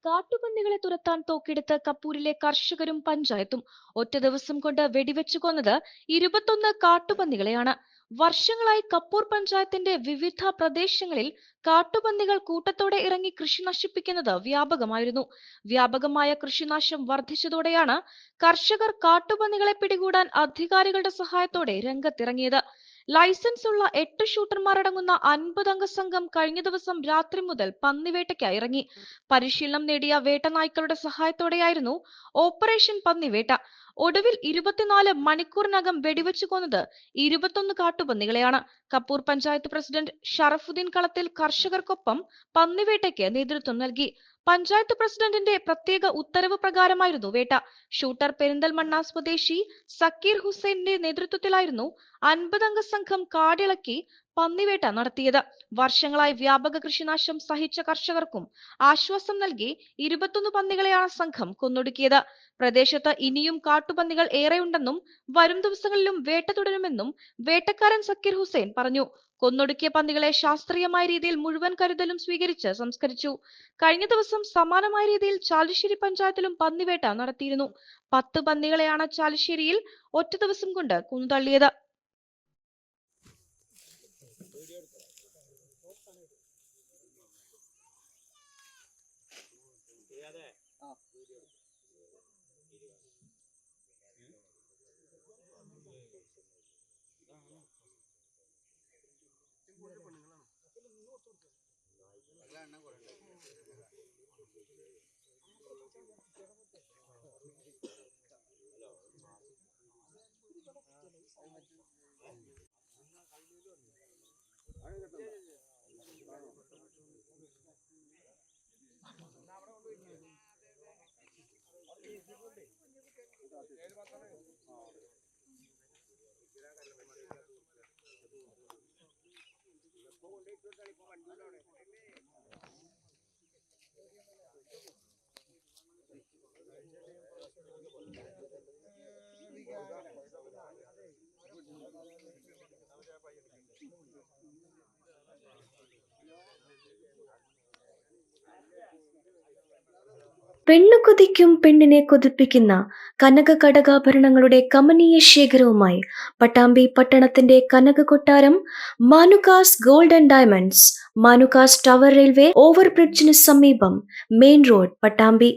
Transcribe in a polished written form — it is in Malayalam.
കാട്ടുപന്നികളെ തുരത്താൻ തോക്കെടുത്ത് കപ്പൂരിലെ കർഷകരും പഞ്ചായത്തും ഒറ്റ ദിവസം കൊണ്ട് വെടിവെച്ചു കൊന്നത് 21 കാട്ടുപന്നികളെയാണ്. വർഷങ്ങളായി കപ്പൂർ പഞ്ചായത്തിന്റെ വിവിധ പ്രദേശങ്ങളിൽ കാട്ടുപന്നികൾ കൂട്ടത്തോടെ ഇറങ്ങി കൃഷി നശിപ്പിക്കുന്നത് വ്യാപകമായിരുന്നു. വ്യാപകമായ കൃഷിനാശം വർദ്ധിച്ചതോടെയാണ് കർഷകർ കാട്ടുപന്നികളെ പിടികൂടാൻ അധികാരികളുടെ സഹായത്തോടെ രംഗത്തിറങ്ങിയത്. ലൈസൻസ് ഉള്ള 8 ഷൂട്ടർമാരടങ്ങുന്ന 50 അംഗ സംഘം കഴിഞ്ഞ ദിവസം രാത്രി മുതൽ പന്നിവേട്ടയ്ക്കായി ഇറങ്ങി. പരിശീലനം നേടിയ വേട്ടനായ്ക്കളുടെ സഹായത്തോടെയായിരുന്നു ഓപ്പറേഷൻ പന്നിവേട്ട. ഒടുവിൽ 24 മണിക്കൂറിനകം വെടിവെച്ചു കൊന്നത് 21 കാട്ടുപന്നികളെയാണ്. കപ്പൂർ പഞ്ചായത്ത് പ്രസിഡന്റ് ഷറഫുദ്ദീൻ കളത്തിൽ കർഷകർക്കൊപ്പം പന്നിവേട്ടയ്ക്ക് നേതൃത്വം നൽകി. പഞ്ചായത്ത് പ്രസിഡന്റിന്റെ പ്രത്യേക ഉത്തരവ് പ്രകാരമായിരുന്നു വേട്ട. ഷൂട്ടർ പെരിന്തൽമണ്ണ സ്വദേശി സക്കീർ ഹുസൈന്റെ നേതൃത്വത്തിലായിരുന്നു 50 അംഗ സംഘം കാടിളക്കി പന്നിവേട്ട നടത്തിയത്. വർഷങ്ങളായി വ്യാപക കൃഷിനാശം സഹിച്ച കർഷകർക്കും ആശ്വാസം നൽകി 21 പന്നികളെയാണ് സംഘം കൊന്നൊടുക്കിയത്. പ്രദേശത്ത് ഇനിയും കാട്ടുപന്നികൾ ഏറെയുണ്ടെന്നും വരും ദിവസങ്ങളിലും വേട്ട തുടരുമെന്നും വേട്ടക്കാരൻ സക്കീർ ഹുസൈൻ പറഞ്ഞു. കൊന്നൊടുക്കിയ പന്നികളെ ശാസ്ത്രീയമായ രീതിയിൽ മുഴുവൻ കരുതലും സ്വീകരിച്ച് സംസ്കരിച്ചു. കഴിഞ്ഞ ദിവസം സമാനമായ രീതിയിൽ ചാലിശ്ശേരി പഞ്ചായത്തിലും പന്നിവേട്ട നടത്തിയിരുന്നു. 10 പന്നികളെയാണ് ചാലിശ്ശേരിയിൽ ഒറ്റ ദിവസം കൊണ്ട് കൊന്നുതള്ളിയത്. പെണ്ണു കൊതിക്കും പെണ്ണിനെ കൊതിപ്പിക്കുന്ന കനക കടകാഭരണങ്ങളുടെ കമനീയ ശേഖരവുമായി പട്ടാമ്പി പട്ടണത്തിന്റെ കനക കൊട്ടാരം Manukas gold and diamonds, Manukas tower railway ഓവർബ്രിഡ്ജിന് സമീപം, മെയിൻ റോഡ്, പട്ടാമ്പി.